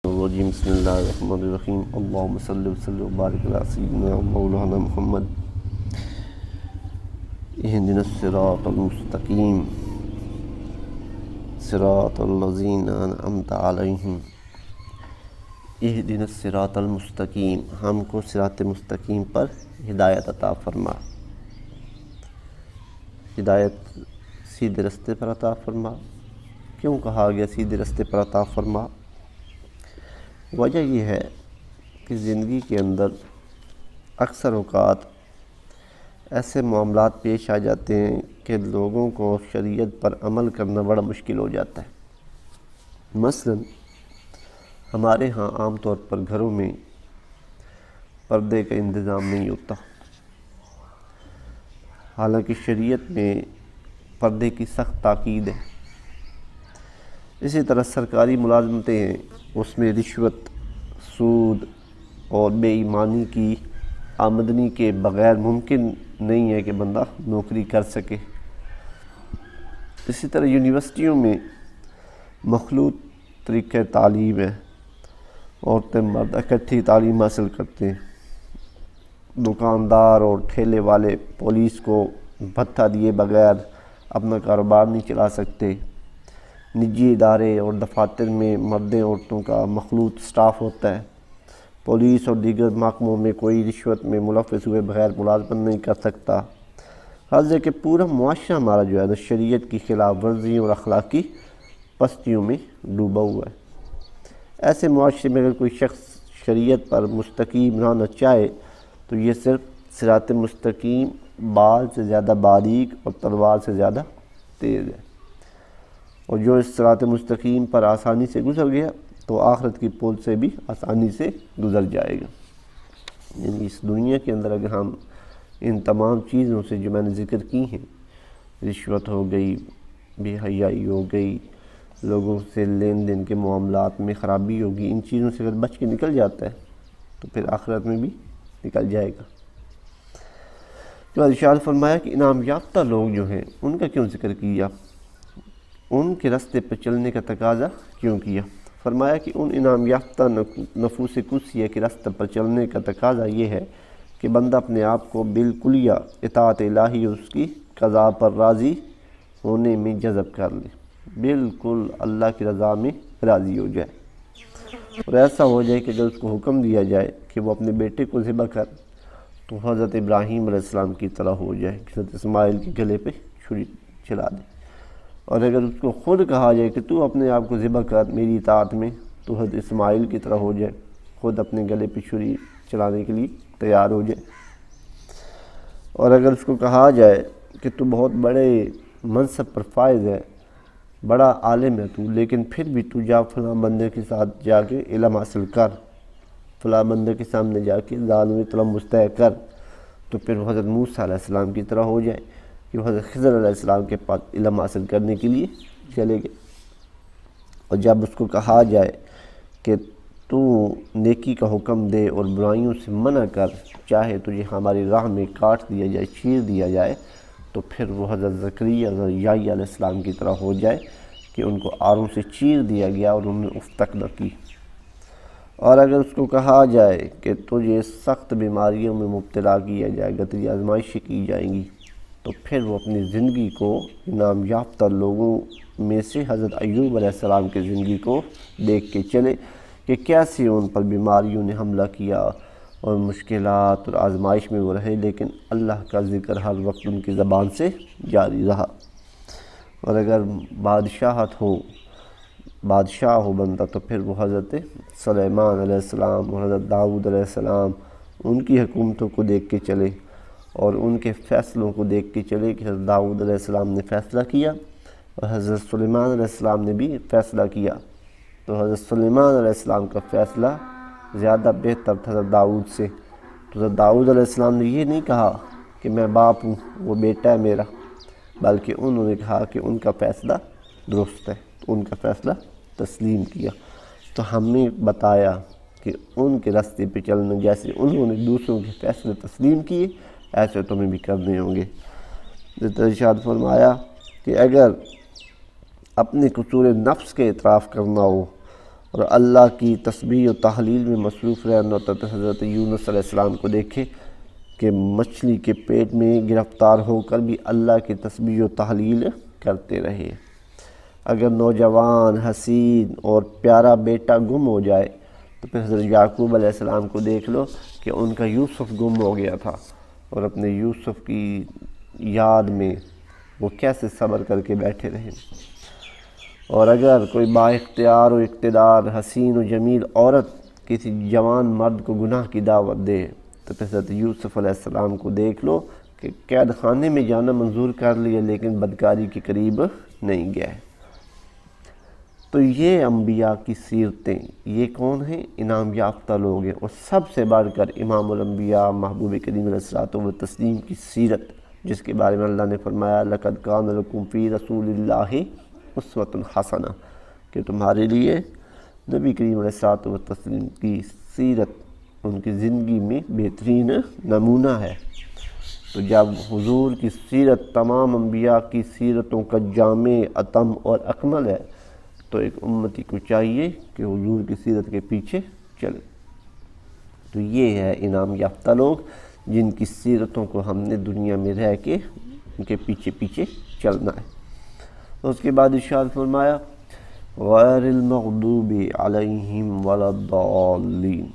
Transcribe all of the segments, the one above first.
الرجیم بسم اللہ الرحمن الرحیم اللہم صلی وسلم وبارک علی سیدنا مولانا محمد اہدنا الصراط المستقیم صراط الذین انعمت علیہم اہدنا الصراط المستقیم، ہم کو صراط مستقیم پر ہدایت عطا فرما، ہدایت سیدھے رستے پر عطا فرما۔ کیوں کہا گیا سیدھے رستے پر عطا فرما؟ وجہ یہ ہے کہ زندگی کے اندر اکثر اوقات ایسے معاملات پیش آ جاتے ہیں کہ لوگوں کو شریعت پر عمل کرنا بڑا مشکل ہو جاتا ہے۔ مثلا ہمارے ہاں عام طور پر گھروں میں پردے کا انتظام نہیں ہوتا، حالانکہ شریعت میں پردے کی سخت تاکید ہے۔ اسی طرح سرکاری ملازمتیں ہیں، اس میں رشوت، سود اور بے ایمانی کی آمدنی کے بغیر ممکن نہیں ہے کہ بندہ نوکری کر سکے۔ اسی طرح یونیورسٹیوں میں مخلوط طریقہ تعلیم ہے، عورتیں مرد اکٹھی تعلیم حاصل کرتے ہیں۔ دکاندار اور ٹھیلے والے پولیس کو بھتہ دیے بغیر اپنا کاروبار نہیں چلا سکتے۔ نجی ادارے اور دفاتر میں مردیں عورتوں کا مخلوط سٹاف ہوتا ہے۔ پولیس اور دیگر محکموں میں کوئی رشوت میں ملوث ہوئے بغیر ملازمت نہیں کر سکتا۔ غرض ہے کہ پورا معاشرہ ہمارا جو ہے نا شریعت کی خلاف ورزیوں اور اخلاقی پستیوں میں ڈوبا ہوا ہے۔ ایسے معاشرے میں اگر کوئی شخص شریعت پر مستقیم رہنا چاہے تو یہ صرف صراط مستقیم بال سے زیادہ باریک اور تلوار سے زیادہ تیز ہے، اور جو اس صراط مستقیم پر آسانی سے گزر گیا تو آخرت کی پول سے بھی آسانی سے گزر جائے گا۔ یعنی اس دنیا کے اندر اگر ہم ان تمام چیزوں سے جو میں نے ذکر کی ہیں، رشوت ہو گئی، بے حیائی ہو گئی، لوگوں سے لین دین کے معاملات میں خرابی ہوگی، ان چیزوں سے اگر بچ کے نکل جاتا ہے تو پھر آخرت میں بھی نکل جائے گا۔ تو ارشاد فرمایا کہ انعام یافتہ لوگ جو ہیں ان کا کیوں ذکر کیا، ان کے راستے پر چلنے کا تقاضا کیوں کیا؟ فرمایا کہ ان انعام یافتہ نفوس قدسیہ کے راستے پر چلنے کا تقاضا یہ ہے کہ بندہ اپنے آپ کو بالکلیہ اطاعت الہی اور اس کی قضاء پر راضی ہونے میں جذب کر لے، بالکل اللہ کی رضا میں راضی ہو جائے، اور ایسا ہو جائے کہ اگر اس کو حکم دیا جائے کہ وہ اپنے بیٹے کو ذبح کر تو حضرت ابراہیم علیہ السلام کی طرح ہو جائے کہ حضرت اسماعیل کے گلے پہ چھری چلا دے، اور اگر اس کو خود کہا جائے کہ تو اپنے آپ کو ذبح کر میری اطاعت میں تو حضرت اسماعیل کی طرح ہو جائے، خود اپنے گلے پہ چھری چلانے کے لیے تیار ہو جائے۔ اور اگر اس کو کہا جائے کہ تو بہت بڑے منصب پر فائز ہے، بڑا عالم ہے تو، لیکن پھر بھی تو جا فلاں بندے کے ساتھ جا کے علم حاصل کر، فلاں بندے کے سامنے جا کے ظالم طلب مستحق کر، تو پھر وہ حضرت موسیٰ علیہ السلام کی طرح ہو جائے کہ وہ حضرت خضر علیہ السلام کے پاس علم حاصل کرنے کے لیے چلے گئے۔ اور جب اس کو کہا جائے کہ تو نیکی کا حکم دے اور برائیوں سے منع کر، چاہے تجھے ہماری راہ میں کاٹ دیا جائے، چیر دیا جائے، تو پھر وہ حضرت زکریا حضرت یحییٰ علیہ السلام کی طرح ہو جائے کہ ان کو آروں سے چیر دیا گیا اور انہوں نے اف تک نہ کی۔ اور اگر اس کو کہا جائے کہ تجھے سخت بیماریوں میں مبتلا کیا جائے گا، تجھے آزمائشیں کی جائیں گی، تو پھر وہ اپنی زندگی کو انعام یافتہ لوگوں میں سے حضرت ایوب علیہ السلام کی زندگی کو دیکھ کے چلے کہ کیسے ان پر بیماریوں نے حملہ کیا اور مشکلات اور آزمائش میں وہ رہے، لیکن اللہ کا ذکر ہر وقت ان کی زبان سے جاری رہا۔ اور اگر بادشاہ ہو بندہ تو پھر وہ حضرت سلیمان علیہ السلام اور حضرت داؤد علیہ السلام ان کی حکومتوں کو دیکھ کے چلے اور ان کے فیصلوں کو دیکھ کے چلے کہ حضرت داؤد علیہ السلام نے فیصلہ کیا اور حضرت سلیمان علیہ السلام نے بھی فیصلہ کیا، تو حضرت سلیمان علیہ السلام کا فیصلہ زیادہ بہتر تھا حضرت داؤد سے۔ تو حضرت داؤد علیہ السلام نے یہ نہیں کہا کہ میں باپ ہوں وہ بیٹا ہے میرا، بلکہ انہوں نے کہا کہ ان کا فیصلہ درست ہے، تو ان کا فیصلہ تسلیم کیا۔ تو ہمیں بتایا کہ ان کے راستے پہ چلنا، جیسے انہوں نے دوسروں کے فیصلے تسلیم کیے ایسے تمہیں بھی کرنے ہوں گے۔ ارشاد فرمایا کہ اگر اپنے قصور نفس کے اعتراف کرنا ہو اور اللہ کی تسبیح و تحلیل میں مصروف رہنا ہوتا تھا۔ حضرت یونس علیہ السلام کو دیکھے کہ مچھلی کے پیٹ میں گرفتار ہو کر بھی اللہ کی تسبیح و تحلیل کرتے رہے۔ اگر نوجوان حسین اور پیارا بیٹا گم ہو جائے تو پھر حضرت یعقوب علیہ السلام کو دیکھ لو کہ ان کا یوسف گم ہو گیا تھا، اور اپنے یوسف کی یاد میں وہ کیسے صبر کر کے بیٹھے رہے۔ اور اگر کوئی با اختیار و اقتدار حسین و جمیل عورت کسی جوان مرد کو گناہ کی دعوت دے تو پھر حضرت یوسف علیہ السلام کو دیکھ لو کہ قید خانے میں جانا منظور کر لیا لیکن بدکاری کے قریب نہیں گئے۔ تو یہ انبیاء کی سیرتیں، یہ کون ہیں؟ انعام یافتہ لوگ ہیں۔ اور سب سے بڑھ کر امام الانبیاء محبوب کریم علیہ الصلوۃ والتسلیم کی سیرت، جس کے بارے میں اللہ نے فرمایا لَقَدْ كَانَ لَكُمْ فِي رَسُولِ اللَّهِ اسوۃ حسنہ، کہ تمہارے لیے نبی کریم علیہ الصلوۃ والتسلیم کی سیرت ان کی زندگی میں بہترین نمونہ ہے۔ تو جب حضور کی سیرت تمام انبیاء کی سیرتوں کا جامع اتم اور اکمل ہے تو ایک امتی کو چاہیے کہ حضور کی سیرت کے پیچھے چلے۔ تو یہ ہے انعام یافتہ لوگ جن کی سیرتوں کو ہم نے دنیا میں رہ کے ان کے پیچھے پیچھے چلنا ہے۔ اس کے بعد ارشاد فرمایا غیر المغضوب علیہم ولا الضالین۔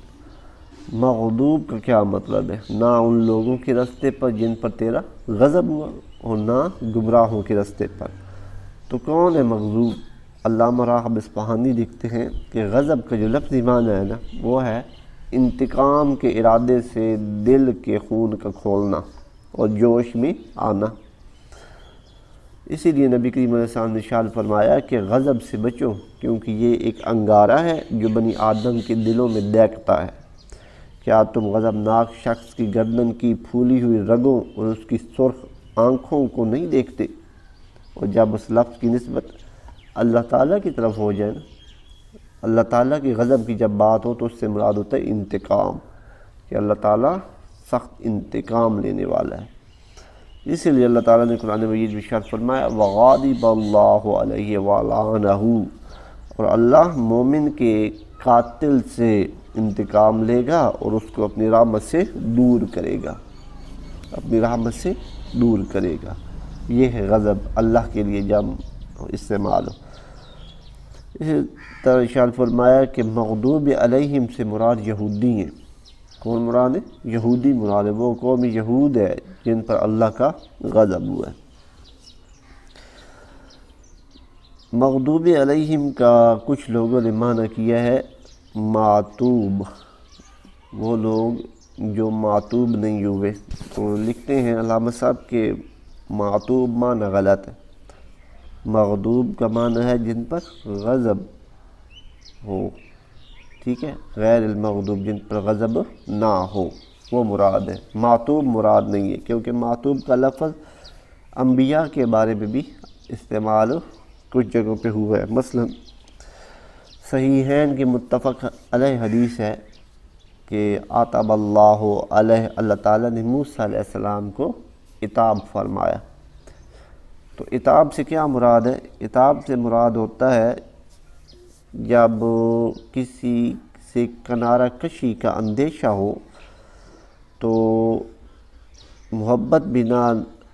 مغضوب کا کیا مطلب ہے؟ نہ ان لوگوں کے راستے پر جن پر تیرا غضب ہوا، اور نہ گمراہوں کے راستے پر۔ تو کون ہے مغضوب؟ علامہ راغب اصفہانی لکھتے ہیں کہ غضب کا جو لفظی معنی ہے نا وہ ہے انتقام کے ارادے سے دل کے خون کا کھولنا اور جوش میں آنا۔ اسی لیے نبی کریم علیہ السلام نے ارشاد فرمایا کہ غضب سے بچو، کیونکہ یہ ایک انگارہ ہے جو بنی آدم کے دلوں میں دیکھتا ہے۔ کیا تم غضبناک شخص کی گردن کی پھولی ہوئی رگوں اور اس کی سرخ آنکھوں کو نہیں دیکھتے؟ اور جب اس لفظ کی نسبت اللہ تعالیٰ کی طرف ہو جائے نا، اللہ تعالیٰ کی غضب کی جب بات ہو تو اس سے مراد ہوتا ہے انتقام، کہ اللہ تعالیٰ سخت انتقام لینے والا ہے۔ اسی لیے اللہ تعالیٰ نے قرآن مجید میں ارشاد فرمایا وَغَاضِبَ اللَّهُ عَلَيْهِ وَلَعَنَهُ، اور اللہ مومن کے قاتل سے انتقام لے گا اور اس کو اپنی رحمت سے دور کرے گا، اپنی رحمت سے دور کرے گا۔ یہ ہے غضب اللہ کے لیے جب استعمال ہو۔ اسی طرح ارشاد فرمایا کہ مغضوب علیہم سے مراد یہودی ہیں۔ کون مراد ہے؟ یہودی مراد ہے، وہ قوم یہود ہے جن پر اللہ کا غضب ہوا ہے۔ مغضوب علیہم کا کچھ لوگوں نے معنی کیا ہے معتوب، وہ لوگ جو معتوب نہیں ہوئے۔ تو لکھتے ہیں علامہ صاحب کہ معتوب معنی غلط ہے، مغضوب کا معنی ہے جن پر غضب ہو، ٹھیک ہے، غیر المغضوب جن پر غضب نہ ہو وہ مراد ہے، معتوب مراد نہیں ہے، کیونکہ معتوب کا لفظ انبیاء کے بارے میں بھی استعمال کچھ جگہوں پہ ہوا ہے۔ مثلا صحیحین کی متفق علیہ حدیث ہے کہ عاتب اللہ علیہ، اللہ تعالیٰ نے موسیٰ علیہ السلام کو عتاب فرمایا۔ تو عتاب سے کیا مراد ہے؟ عتاب سے مراد ہوتا ہے جب کسی سے کنارہ کشی کا اندیشہ ہو تو محبت بھی نہ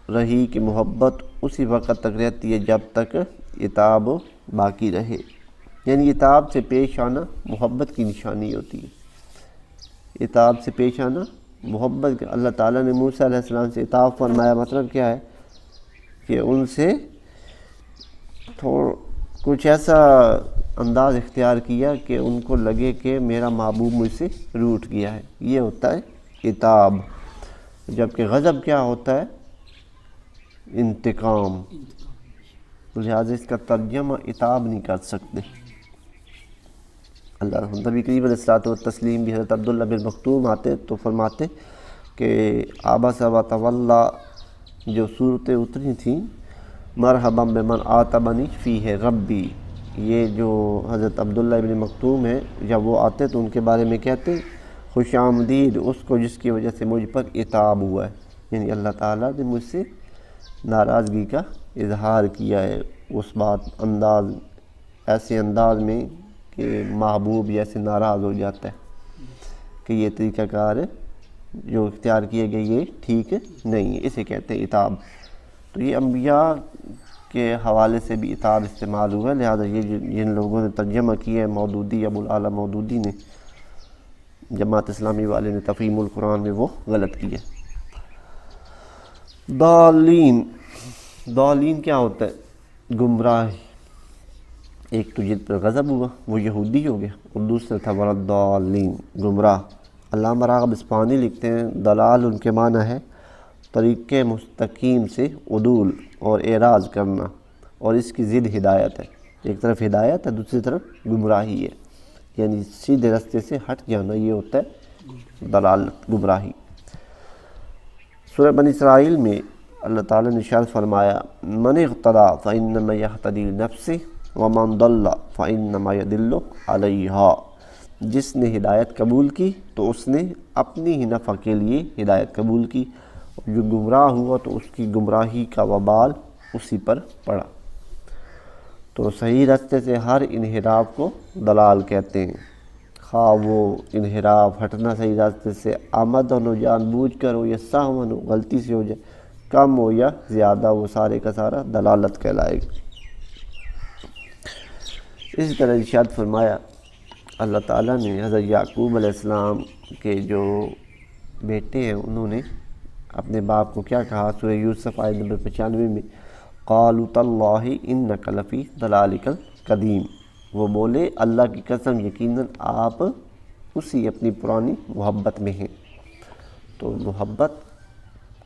رہی، کہ محبت اسی وقت تک رہتی ہے جب تک عتاب باقی رہے، یعنی عتاب سے پیش آنا محبت کی نشانی ہوتی ہے۔ عتاب سے پیش آنا محبت، اللہ تعالیٰ نے موسیٰ علیہ السلام سے عتاب فرمایا، مطلب کیا ہے کہ ان سے کچھ ایسا انداز اختیار کیا کہ ان کو لگے کہ میرا محبوب مجھ سے روٹھ گیا ہے، یہ ہوتا ہے عتاب۔ جبکہ غضب کیا ہوتا ہے؟ انتقام، لہٰذا اس کا ترجمہ عتاب نہیں کر سکتے۔ اللہ نبی کریم علیہ الصلوۃ والتسلیم بھی حضرت عبداللہ بن مکتوم آتے تو فرماتے کہ عبس وتولی جو صورتیں اتری تھیں مرحبا بمن عاتبنی فیہ ربی، یہ جو حضرت عبداللہ بن مکتوم ہیں جب وہ آتے تو ان کے بارے میں کہتے خوش آمدید اس کو جس کی وجہ سے مجھ پر عتاب ہوا ہے، یعنی اللہ تعالیٰ نے مجھ سے ناراضگی کا اظہار کیا ہے، اس بات ایسے انداز میں کہ محبوب ایسے ناراض ہو جاتا ہے کہ یہ طریقہ کار جو اختیار کیے گئے یہ ٹھیک نہیں ہے، اسے کہتے ہیں عتاب۔ تو یہ انبیاء کے حوالے سے بھی عتاب استعمال ہوا، لہذا یہ جن لوگوں نے ترجمہ کیا ہے مودودی، ابو الاعلیٰ مودودی نے، جماعت اسلامی والے نے تفہیم القرآن میں وہ غلط کیا۔ ضالین کیا ہوتا ہے؟ گمراہ۔ ایک تو جن پر غضب ہوا وہ یہودی ہو گیا، اور دوسرا تھا ضالین، گمراہ۔ علامہ راغب اصفہانی لکھتے ہیں دلال ان کے معنی ہے طریقے مستقیم سے عدول اور اعراض کرنا، اور اس کی ضد ہدایت ہے۔ ایک طرف ہدایت ہے، دوسری طرف گمراہی ہے، یعنی سیدھے راستے سے ہٹ جانا، یہ ہوتا ہے دلالت، گمراہی۔ سورہ بنی اسرائیل میں اللہ تعالیٰ نے ارشاد فرمایا من اهتدی فانما یهتدی لنفسه ومن ضل فانما یضل علیہا، جس نے ہدایت قبول کی تو اس نے اپنی ہی نفع کے لیے ہدایت قبول کی، اور جو گمراہ ہوا تو اس کی گمراہی کا وبال اسی پر پڑا۔ تو صحیح راستے سے ہر انحراف کو دلال کہتے ہیں، خواہ وہ انحراف ہٹنا صحیح راستے سے آمدن ہو، جان بوجھ کر ہو، یا سہون ہو، غلطی سے ہو جائے، کم ہو یا زیادہ، وہ سارے کا سارا دلالت کہلائے گا۔ اسی طرح ارشاد فرمایا اللہ تعالیٰ نے حضرت یعقوب علیہ السلام کے جو بیٹے ہیں انہوں نے اپنے باپ کو کیا کہا؟ سورہ یوسف آیت نمبر 95 میں قالوا تاللہ انک لفی ضلالک القدیم، وہ بولے اللہ کی قسم یقیناً آپ اسی اپنی پرانی محبت میں ہیں۔ تو محبت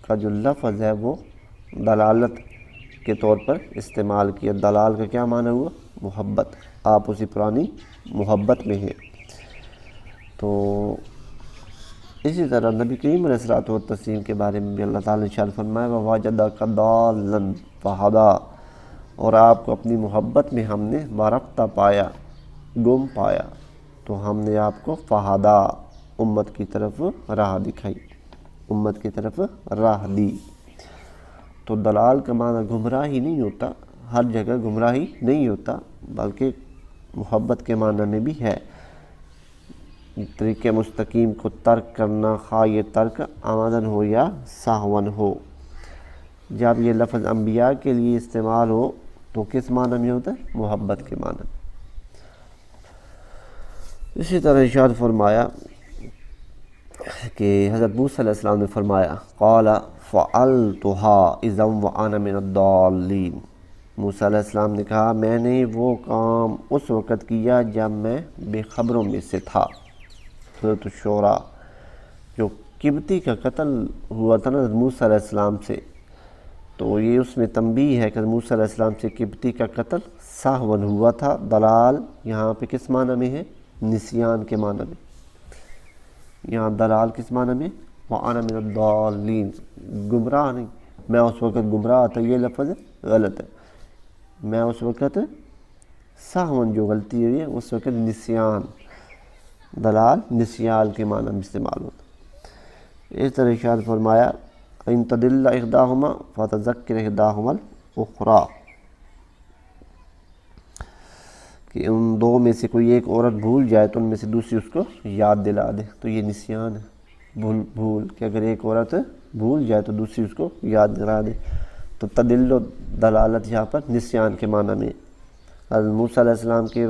کا جو لفظ ہے وہ دلالت کے طور پر استعمال کیا۔ دلال کا کیا معنی ہوا؟ محبت، آپ اسی پرانی محبت میں ہیں۔ تو اسی طرح نبی کریم علیہ الصلوۃ والتسلیم کے بارے میں بھی اللہ تعالیٰ نے ارشاد فرمایا وَوَجَدَكَ ضَالًّا فَهَدَىٰ، اور آپ کو اپنی محبت میں ہم نے وارفتہ پایا، گم پایا، تو ہم نے آپ کو فہدیٰ، امت کی طرف راہ دکھائی، امت کی طرف راہ دی۔ تو دلال کا معنی گمراہی نہیں ہوتا، ہر جگہ گمراہی نہیں ہوتا، بلکہ محبت کے معنی میں بھی ہے طریقے مستقیم کو ترک کرنا، خواہ یہ ترک آمدن ہو یا سہون ہو۔ جب یہ لفظ انبیاء کے لیے استعمال ہو تو کس معنی میں ہوتا ہے؟ محبت کے معنی میں۔ اسی طرح ارشاد فرمایا کہ حضرت موسیٰ علیہ السلام نے فرمایا قال فعلتها اذا وانا من الضالین، موسیٰ علیہ السلام نے کہا میں نے وہ کام اس وقت کیا جب میں بے خبروں میں سے تھا۔ سورۃ الشعراء، جو قبطی کا قتل ہوا تھا نا حضرت موسیٰ علیہ السلام سے، تو یہ اس میں تنبیہ ہے کہ موسیٰ علیہ السلام سے قبطی کا قتل سہون ہوا تھا۔ دلال یہاں پہ کس معنی میں ہے؟ نسیان کے معنی میں۔ یہاں دلال کس معنی میں؟ وَأَنَا مِنَ الضَّالِّينَ، گمراہ نہیں، میں اس وقت گمراہ تھا، یہ لفظ غلط ہے۔ میں اس وقت سہون جو غلطی ہوئی ہے اس وقت نسیان، دلال نسیان کے معنی میں استعمال ہوتا۔ اس طرح ارشاد فرمایا ان تضل احداہما فتذکر احداہما الاخری، کہ ان دو میں سے کوئی ایک عورت بھول جائے تو ان میں سے دوسری اس کو یاد دلا دے، تو یہ نسیان ہے، بھول کہ اگر ایک عورت بھول جائے تو دوسری اس کو یاد دلا دے۔ تو تدل و دلالت یہاں پر نسیان کے معنی میں۔ حضرت موسیٰ علیہ السلام کے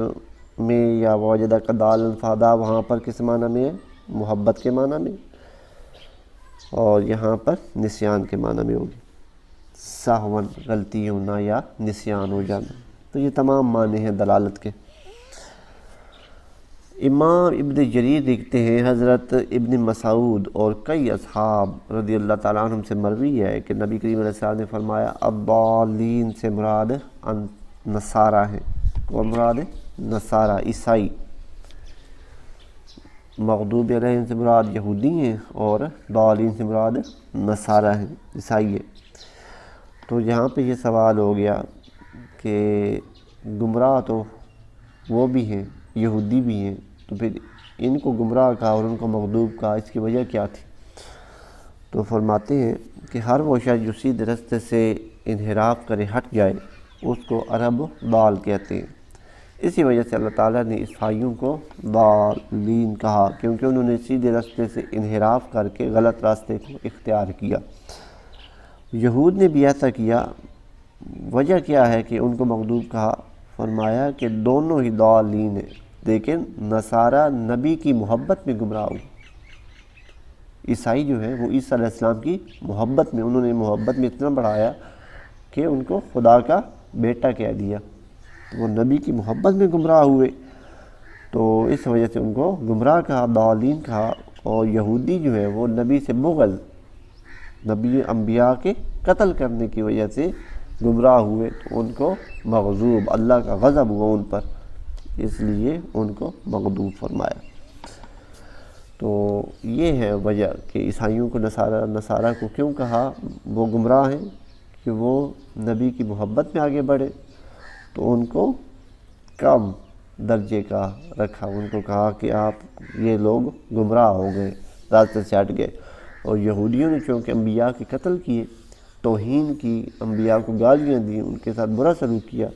میں یا وَوَجَدَكَ ضَالًّا فَهَدَىٰ، وہاں پر کس معنی میں ہے؟ محبت کے معنی میں، اور یہاں پر نسیان کے معنی میں ہوگی، سہون غلطی ہونا یا نسیان ہو جانا۔ تو یہ تمام معنی ہیں دلالت کے۔ امام ابن جریر لکھتے ہیں حضرت ابن مسعود اور کئی اصحاب رضی اللہ تعالیٰ عنہم سے مروی ہے کہ نبی کریم علیہ السلام نے فرمایا الضالین سے مراد نصارہ ہیں۔ کون مراد ہے؟ نصارہ، عیسائی۔ مغضوب علیہم سے مراد یہودی ہیں، اور ضالین سے مراد نصارہ ہیں، عیسائی ہیں۔ تو یہاں پہ یہ سوال ہو گیا کہ گمراہ تو وہ بھی ہیں، یہودی بھی ہیں، تو پھر ان کو گمراہ کہا اور ان کو مغضوب کہا، اس کی وجہ کیا تھی؟ تو فرماتے ہیں کہ ہر وہ شخص جو سیدھے راستے سے انحراف کرے، ہٹ جائے، اس کو عرب ضال کہتے ہیں۔ اسی وجہ سے اللہ تعالیٰ نے عیسائیوں کو ضالین کہا، کیونکہ انہوں نے سیدھے راستے سے انحراف کر کے غلط راستے کو اختیار کیا۔ یہود نے بھی ایسا کیا۔ وجہ کیا ہے کہ ان کو مغضوب کہا؟ فرمایا کہ دونوں ہی ضالین ہیں، لیکن نصارہ نبی کی محبت میں گمراہ ہوئے۔ عیسائی جو ہیں وہ عیسیٰ علیہ السلام کی محبت میں، انہوں نے محبت میں اتنا بڑھایا کہ ان کو خدا کا بیٹا کہہ دیا، وہ نبی کی محبت میں گمراہ ہوئے، تو اس وجہ سے ان کو گمراہ کہا، ضالین کہا۔ اور یہودی جو ہے وہ نبی سے بغض، نبی انبیاء کے قتل کرنے کی وجہ سے گمراہ ہوئے، تو ان کو مغضوب، اللہ کا غضب ہوا ان پر، اس لیے ان کو مغضوب فرمایا۔ تو یہ ہے وجہ کہ عیسائیوں کو نصارہ کو کیوں کہا وہ گمراہ ہیں، کہ وہ نبی کی محبت میں آگے بڑھے، تو ان کو کم درجے کا رکھا، ان کو کہا کہ آپ یہ لوگ گمراہ ہو گئے، راستے سے ہٹ گئے۔ اور یہودیوں نے چونکہ انبیاء کے قتل کیے، توہین کی، انبیاء کو گالیاں دی، ان کے ساتھ برا سلوک کیا،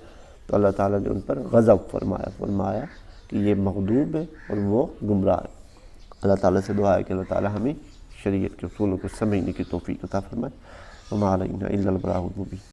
تو اللہ تعالیٰ نے ان پر غضب فرمایا کہ یہ مغضوب ہے اور وہ گمراہ ہے۔ اللہ تعالیٰ سے دعا ہے کہ اللہ تعالیٰ ہمیں شریعت کے اصولوں کو سمجھنے کی توفیق عطا فرمائے۔ وما علینا الا البلاغ المبین۔